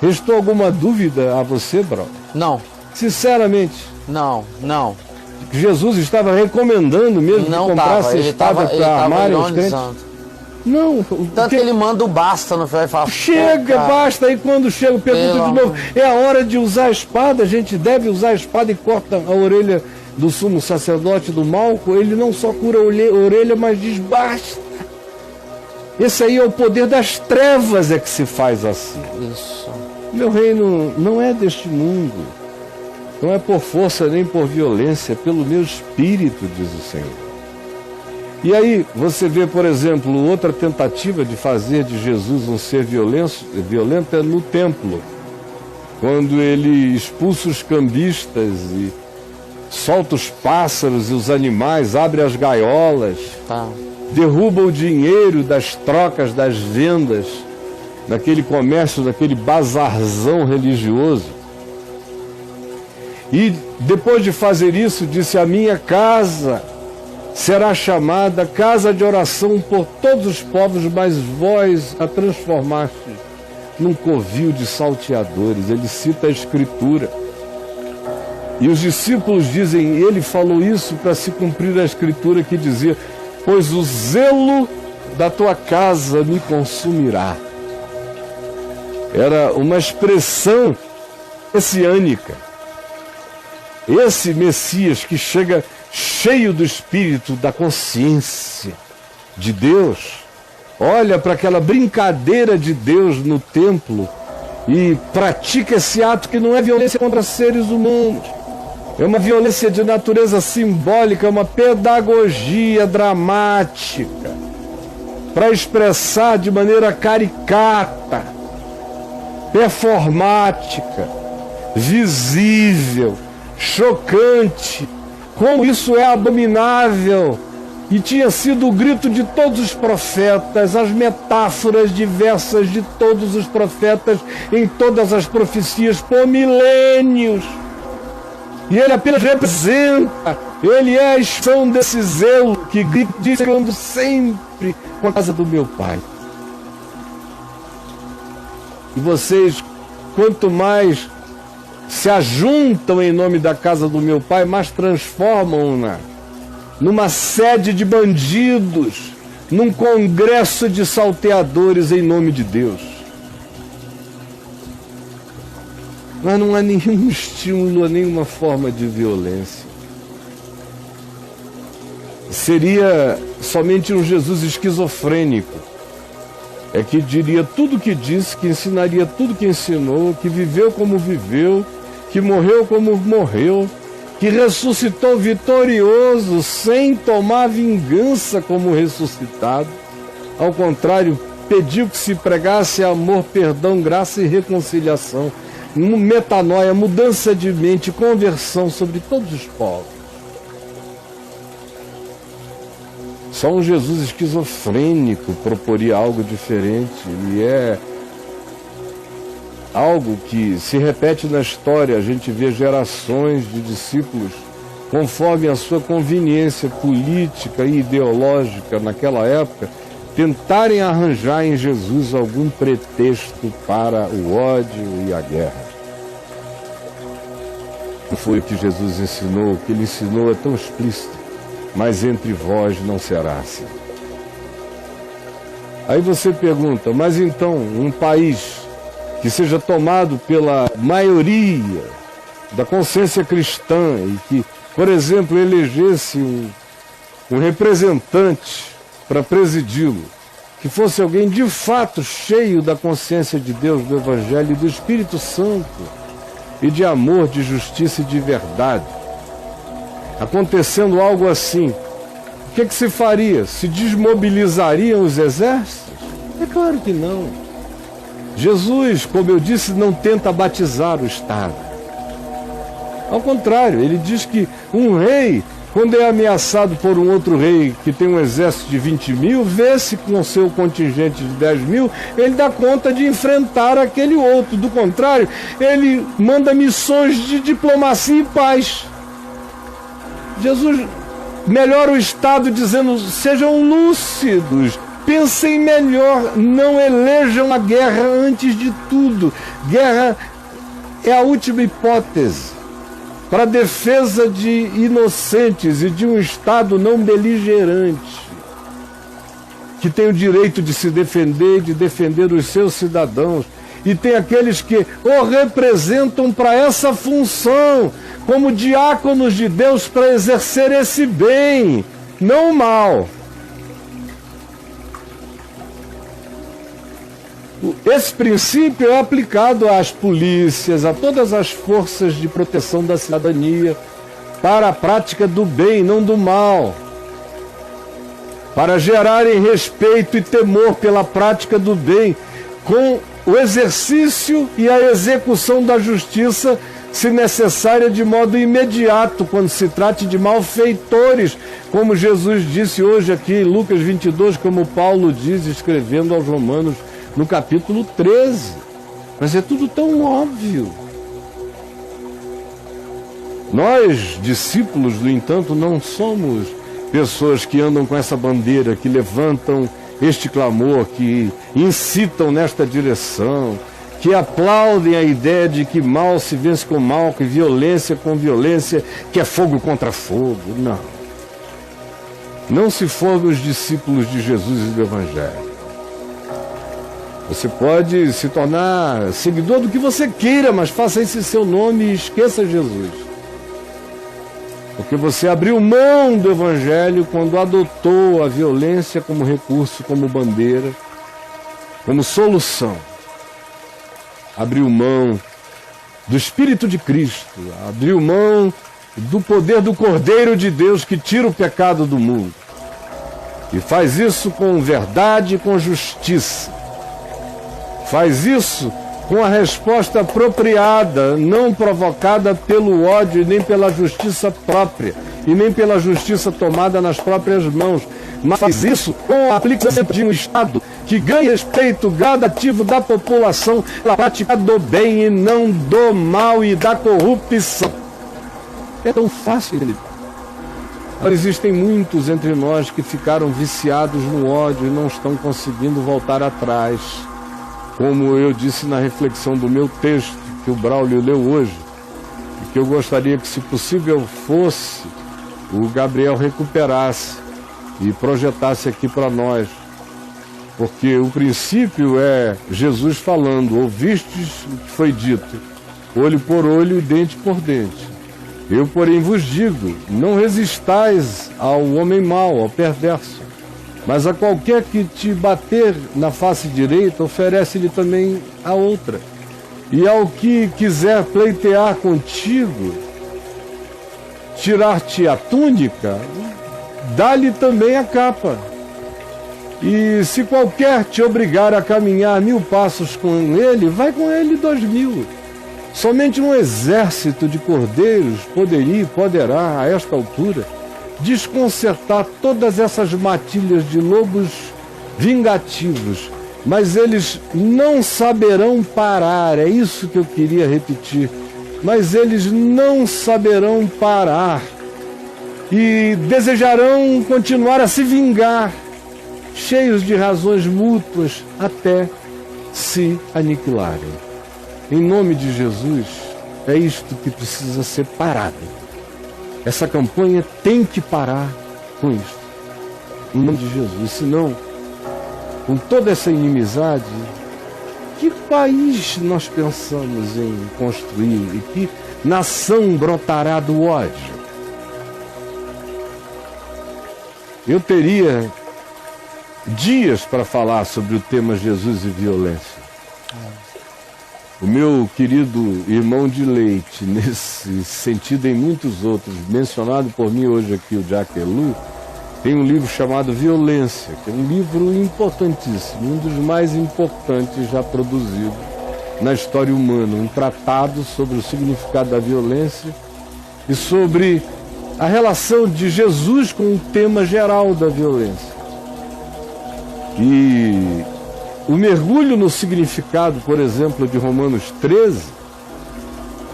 Restou alguma dúvida a você, brother? Não. Sinceramente. Não. Jesus estava recomendando mesmo Não que comprasse ele espada para armarem os crentes? ironizando. Não. Tanto que ele manda o basta no final e fala... Chega, basta. Aí quando chega, pergunta de novo. É a hora de usar a espada. A gente deve usar a espada e corta a orelha do sumo sacerdote do Malco. Ele não só cura a orelha, mas diz basta. Esse aí é o poder das trevas é que se faz assim. Isso. Meu reino não é deste mundo. Não é por força nem por violência, é pelo meu espírito, diz o Senhor. E aí você vê, por exemplo, outra tentativa de fazer de Jesus um ser violento é no templo. Quando ele expulsa os cambistas e solta os pássaros e os animais, abre as gaiolas, derruba o dinheiro das trocas, das vendas, naquele comércio, naquele bazarzão religioso. E depois de fazer isso, disse: a minha casa será chamada casa de oração por todos os povos, mas vós a transformaste num covil de salteadores. Ele cita a Escritura. E os discípulos dizem, ele falou isso para se cumprir a Escritura que dizia: pois o zelo da tua casa me consumirá. Era uma expressão messiânica. Esse Messias que chega cheio do Espírito, da consciência de Deus, olha para aquela brincadeira de Deus no templo e pratica esse ato que não é violência contra seres humanos. É uma violência de natureza simbólica, uma pedagogia dramática para expressar de maneira caricata, performática, visível, chocante, como isso é abominável. E tinha sido o grito de todos os profetas, as metáforas diversas de todos os profetas em todas as profecias por milênios. E ele apenas representa, ele é a expressão desse zelo que grita, diz que eu ando sempre com a casa do meu Pai. E vocês, quanto mais se ajuntam em nome da casa do meu Pai, mas transformam-na numa sede de bandidos, num congresso de salteadores em nome de Deus. Mas não há nenhum estímulo a nenhuma forma de violência. Seria somente um Jesus esquizofrênico, é que diria tudo o que disse, que ensinaria tudo o que ensinou, que viveu como viveu, que morreu como morreu, que ressuscitou vitorioso, sem tomar vingança como ressuscitado. Ao contrário, pediu que se pregasse amor, perdão, graça e reconciliação, metanoia, mudança de mente, conversão sobre todos os povos. Só um Jesus esquizofrênico proporia algo diferente, e é algo que se repete na história. A gente vê gerações de discípulos, conforme a sua conveniência política e ideológica naquela época, tentarem arranjar em Jesus algum pretexto para o ódio e a guerra. Não foi o que Jesus ensinou, o que ele ensinou é tão explícito: mas entre vós não será assim. Aí você pergunta, mas então um país que seja tomado pela maioria da consciência cristã e que, por exemplo, elegesse um representante para presidi-lo, que fosse alguém de fato cheio da consciência de Deus, do Evangelho e do Espírito Santo, e de amor, de justiça e de verdade, acontecendo algo assim, o que se faria? Se desmobilizariam os exércitos? É claro que não. Jesus, como eu disse, não tenta batizar o Estado. Ao contrário, ele diz que um rei, quando é ameaçado por um outro rei que tem um exército de 20 mil, vê-se com o seu contingente de 10 mil, ele dá conta de enfrentar aquele outro. Do contrário, ele manda missões de diplomacia e paz. Jesus melhora o Estado dizendo: sejam lúcidos, pensem melhor, não elejam a guerra antes de tudo. Guerra é a última hipótese para a defesa de inocentes e de um Estado não beligerante, que tem o direito de se defender e de defender os seus cidadãos. E tem aqueles que o representam para essa função, como diáconos de Deus, para exercer esse bem, não o mal. Esse princípio é aplicado às polícias, a todas as forças de proteção da cidadania, para a prática do bem, não do mal, para gerarem respeito e temor pela prática do bem, com o exercício e a execução da justiça, se necessária, de modo imediato, quando se trate de malfeitores, como Jesus disse hoje aqui em Lucas 22, como Paulo diz, escrevendo aos Romanos, no capítulo 13. Mas é tudo tão óbvio. Nós, discípulos, no entanto, não somos pessoas que andam com essa bandeira, que levantam este clamor, que incitam nesta direção, que aplaudem a ideia de que mal se vence com mal, que violência com violência, que é fogo contra fogo. Não. Não se formem os discípulos de Jesus e do Evangelho. Você pode se tornar seguidor do que você queira, mas faça esse seu nome e esqueça Jesus. Porque você abriu mão do Evangelho quando adotou a violência como recurso, como bandeira, como solução. Abriu mão do Espírito de Cristo, abriu mão do poder do Cordeiro de Deus que tira o pecado do mundo. E faz isso com verdade e com justiça. Faz isso com a resposta apropriada, não provocada pelo ódio e nem pela justiça própria, e nem pela justiça tomada nas próprias mãos, mas faz isso com a aplicação de um Estado que ganha respeito gradativo da população pela prática do bem e não do mal e da corrupção. É tão fácil, ele. Agora, existem muitos entre nós que ficaram viciados no ódio e não estão conseguindo voltar atrás. Como eu disse na reflexão do meu texto, que o Braulio leu hoje, e que eu gostaria que, se possível fosse, o Gabriel recuperasse e projetasse aqui para nós. Porque o princípio é Jesus falando: ouvistes o que foi dito, olho por olho e dente por dente. Eu, porém, vos digo, não resistais ao homem mau, ao perverso, mas a qualquer que te bater na face direita, oferece-lhe também a outra. E ao que quiser pleitear contigo, tirar-te a túnica, dá-lhe também a capa. E se qualquer te obrigar a caminhar 1000 passos com ele, vai com ele 2000. Somente um exército de cordeiros poderia e poderá, a esta altura, desconcertar todas essas matilhas de lobos vingativos, mas eles não saberão parar. É isso que eu queria repetir. Mas eles não saberão parar e desejarão continuar a se vingar, cheios de razões mútuas, até se aniquilarem. Em nome de Jesus, é isto que precisa ser parado. Essa campanha tem que parar com isso. Em nome de Jesus. Senão, com toda essa inimizade, que país nós pensamos em construir e que nação brotará do ódio? Eu teria dias para falar sobre o tema Jesus e violência. O meu querido irmão de leite, nesse sentido e em muitos outros, mencionado por mim hoje aqui, o Jacques Ellul, tem um livro chamado Violência, que é um livro importantíssimo, um dos mais importantes já produzido na história humana, um tratado sobre o significado da violência e sobre a relação de Jesus com o tema geral da violência. E o mergulho no significado, por exemplo, de Romanos 13,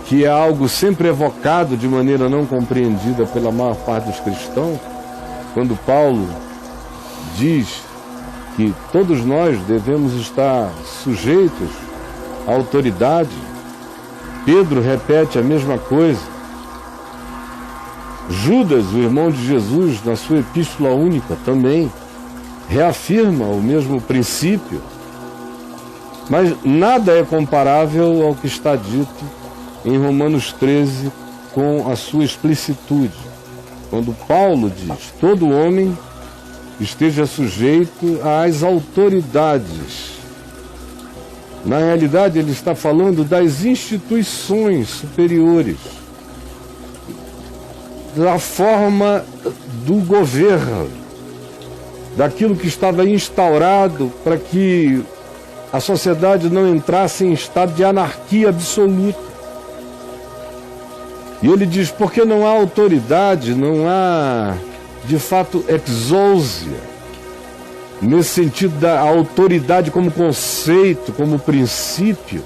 que é algo sempre evocado de maneira não compreendida pela maior parte dos cristãos, quando Paulo diz que todos nós devemos estar sujeitos à autoridade. Pedro repete a mesma coisa. Judas, o irmão de Jesus, na sua epístola única também reafirma o mesmo princípio. Mas nada é comparável ao que está dito em Romanos 13 com a sua explicitude. Quando Paulo diz: todo homem esteja sujeito às autoridades. Na realidade, ele está falando das instituições superiores, da forma do governo, daquilo que estava instaurado para que a sociedade não entrasse em estado de anarquia absoluta. E ele diz, porque não há autoridade, não há, de fato, exousia, nesse sentido da autoridade como conceito, como princípio.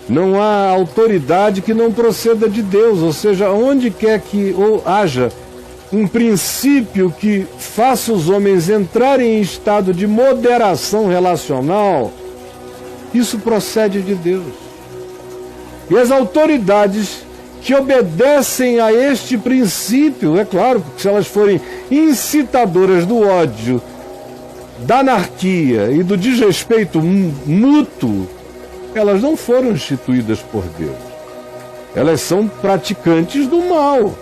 Não há autoridade que não proceda de Deus, ou seja, onde quer que haja um princípio que faça os homens entrarem em estado de moderação relacional, isso procede de Deus. E as autoridades que obedecem a este princípio, é claro, porque se elas forem incitadoras do ódio, da anarquia e do desrespeito mútuo, elas não foram instituídas por Deus. Elas são praticantes do mal.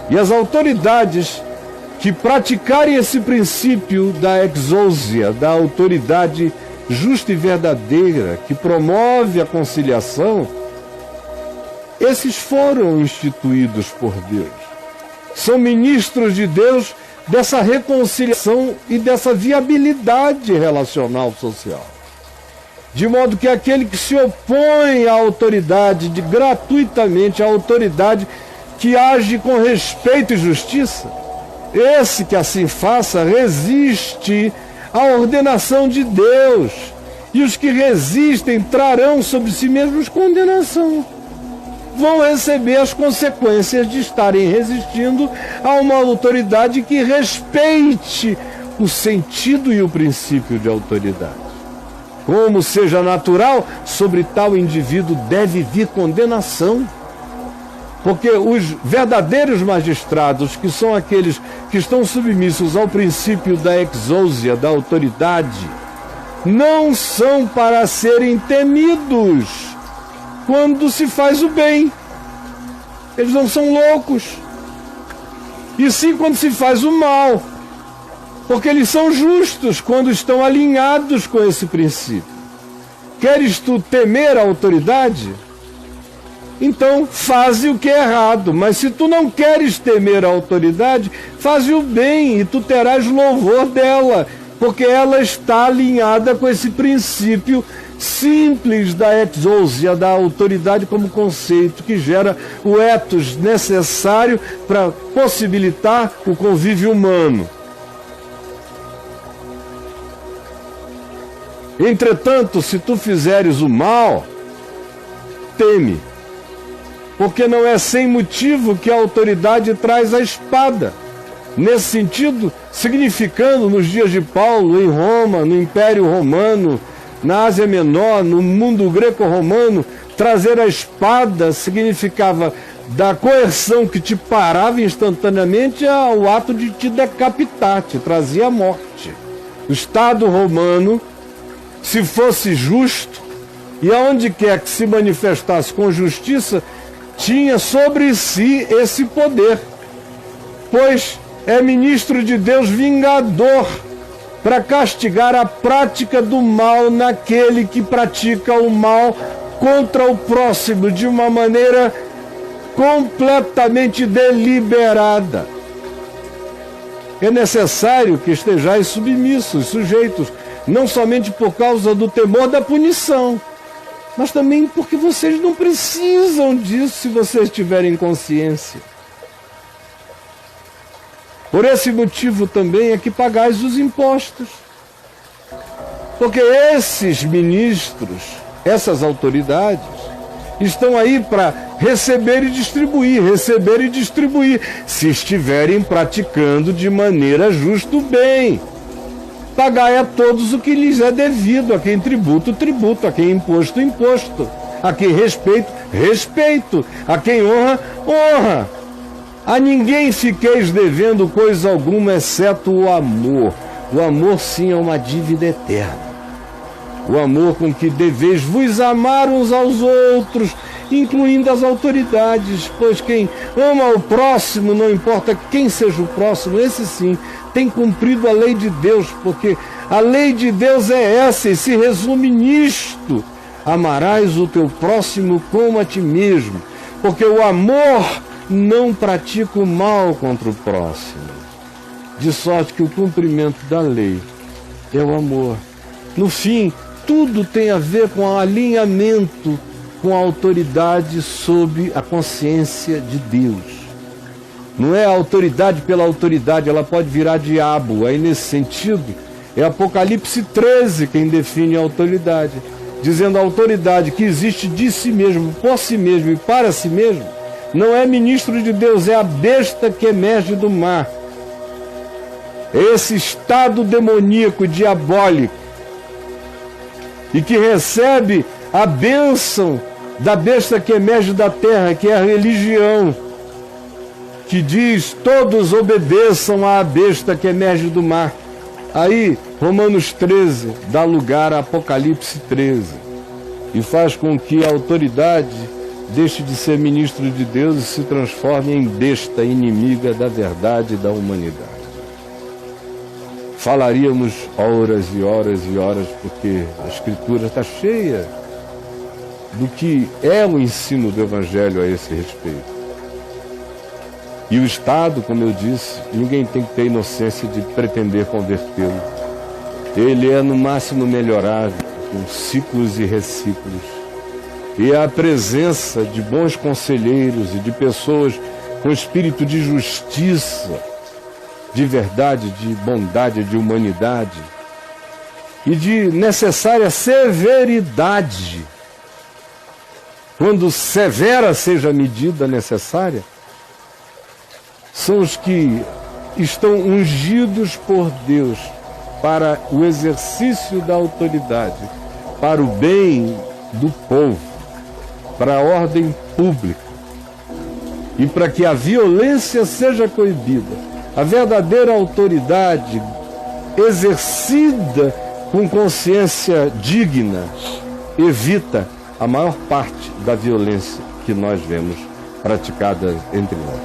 E as autoridades que praticarem esse princípio da exousia, da autoridade justa e verdadeira, que promove a conciliação, esses foram instituídos por Deus. São ministros de Deus dessa reconciliação e dessa viabilidade relacional social. De modo que aquele que se opõe à autoridade, gratuitamente à autoridade que age com respeito e justiça, esse que assim faça resiste à ordenação de Deus. E os que resistem trarão sobre si mesmos condenação. Vão receber as consequências de estarem resistindo a uma autoridade que respeite o sentido e o princípio de autoridade. Como seja natural, sobre tal indivíduo deve vir condenação. Porque os verdadeiros magistrados, que são aqueles que estão submissos ao princípio da exousia, da autoridade, não são para serem temidos quando se faz o bem. Eles não são loucos. E sim quando se faz o mal. Porque eles são justos quando estão alinhados com esse princípio. Queres tu temer a autoridade? Então faze o que é errado. Mas se tu não queres temer a autoridade, faze o bem e tu terás louvor dela. Porque ela está alinhada com esse princípio simples da exousia, da autoridade como conceito, que gera o ethos necessário para possibilitar o convívio humano. Entretanto, se tu fizeres o mal, teme, porque não é sem motivo que a autoridade traz a espada. Nesse sentido, significando nos dias de Paulo, em Roma, no Império Romano, na Ásia Menor, no mundo greco-romano, trazer a espada significava da coerção que te parava instantaneamente ao ato de te decapitar, te trazia a morte. O Estado romano, se fosse justo, e aonde quer que se manifestasse com justiça, tinha sobre si esse poder, pois é ministro de Deus vingador para castigar a prática do mal naquele que pratica o mal contra o próximo de uma maneira completamente deliberada. É necessário que estejais submissos, sujeitos, não somente por causa do temor da punição, mas também porque vocês não precisam disso se vocês tiverem consciência. Por esse motivo também é que pagais os impostos. Porque esses ministros, essas autoridades, estão aí para receber e distribuir, se estiverem praticando de maneira justa o bem. pagai a todos o que lhes é devido, a quem tributo, tributo, a quem imposto, imposto, a quem respeito, respeito, a quem honra, honra. A ninguém fiqueis devendo coisa alguma, exceto o amor. O amor, sim, é uma dívida eterna. O amor com que deveis vos amar uns aos outros, incluindo as autoridades, pois quem ama o próximo, não importa quem seja o próximo, esse sim tem cumprido a lei de Deus, porque a lei de Deus é essa e se resume nisto: amarás o teu próximo como a ti mesmo, porque o amor não pratica o mal contra o próximo, de sorte que o cumprimento da lei é o amor. No fim, tudo tem a ver com o alinhamento com a autoridade sob a consciência de Deus. Não é a autoridade pela autoridade, ela pode virar diabo. Aí, nesse sentido, é Apocalipse 13 quem define a autoridade, dizendo a autoridade que existe de si mesmo, por si mesmo e para si mesmo, não é ministro de Deus, é a besta que emerge do mar. Esse estado demoníaco, diabólico, e que recebe a bênção da besta que emerge da terra, que é a religião, que diz: todos obedeçam à besta que emerge do mar. Aí, Romanos 13 dá lugar a Apocalipse 13 e faz com que a autoridade deixe de ser ministro de Deus e se transforme em besta inimiga da verdade e da humanidade. Falaríamos horas e horas e horas, porque a Escritura está cheia do que é o ensino do Evangelho a esse respeito. E o Estado, como eu disse, ninguém tem que ter inocência de pretender convertê-lo. Ele é no máximo melhorável, com ciclos e reciclos. E a presença de bons conselheiros e de pessoas com espírito de justiça, de verdade, de bondade, de humanidade e de necessária severidade, quando severa seja a medida necessária, são os que estão ungidos por Deus para o exercício da autoridade, para o bem do povo, para a ordem pública e para que a violência seja coibida. A verdadeira autoridade exercida com consciência digna evita a maior parte da violência que nós vemos praticada entre nós.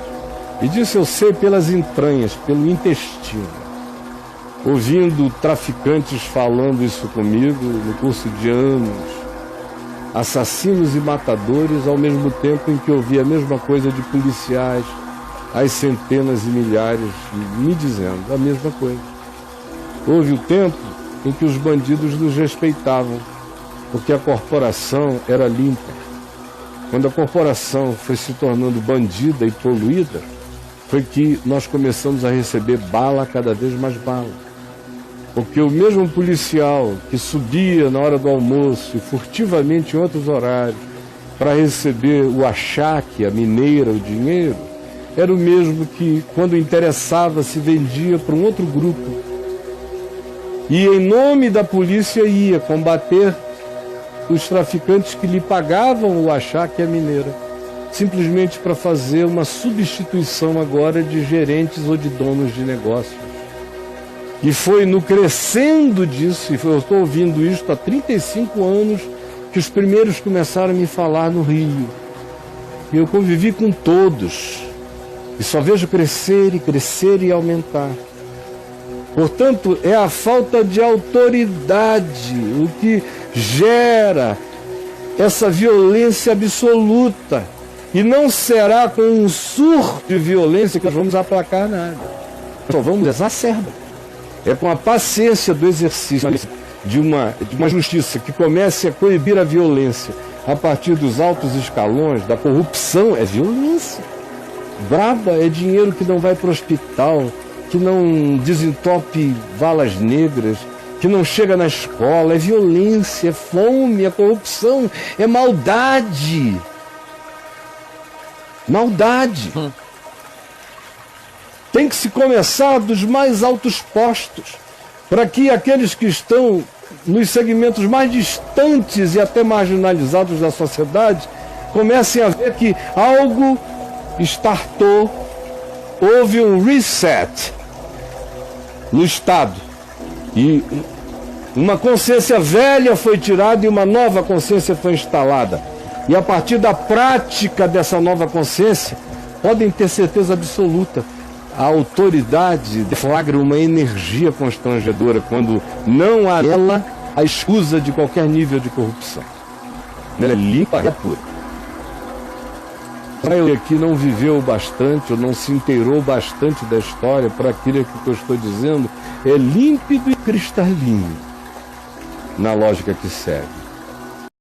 E disso eu sei pelas entranhas, pelo intestino. Ouvindo traficantes falando isso comigo no curso de anos, assassinos e matadores, ao mesmo tempo em que ouvi a mesma coisa de policiais, às centenas e milhares, me dizendo a mesma coisa. Houve o tempo em que os bandidos nos respeitavam, porque a corporação era limpa. Quando a corporação foi se tornando bandida e poluída, foi que nós começamos a receber bala, cada vez mais bala. Porque o mesmo policial que subia na hora do almoço e furtivamente em outros horários para receber o achaque, a mineira, o dinheiro, era o mesmo que, quando interessava, se vendia para um outro grupo. E, em nome da polícia, ia combater os traficantes que lhe pagavam o achaque e a mineira, simplesmente para fazer uma substituição agora de gerentes ou de donos de negócios. E foi no crescendo disso, e eu estou ouvindo isso há 35 anos, que os primeiros começaram a me falar no Rio. E eu convivi com todos. E só vejo crescer e aumentar. Portanto, é a falta de autoridade o que gera essa violência absoluta. E não será com um surto de violência que nós vamos aplacar nada. Só vamos exacerbar. É com a paciência do exercício de uma justiça que comece a coibir a violência a partir dos altos escalões, da corrupção, é violência. Braba é dinheiro que não vai para o hospital, que não desentope valas negras, que não chega na escola. É violência, é fome, é corrupção, é maldade. Maldade. Tem que se começar dos mais altos postos, para que aqueles que estão nos segmentos mais distantes e até marginalizados da sociedade comecem a ver que algo startou, houve um reset no Estado e uma consciência velha foi tirada e uma nova consciência foi instalada. E a partir da prática dessa nova consciência, podem ter certeza absoluta, a autoridade deflagra uma energia constrangedora quando não há nela a escusa de qualquer nível de corrupção. Ela é limpa e pura. Israel aqui não viveu bastante, ou não se inteirou bastante da história, para aquilo que eu estou dizendo, é límpido e cristalino na lógica que segue.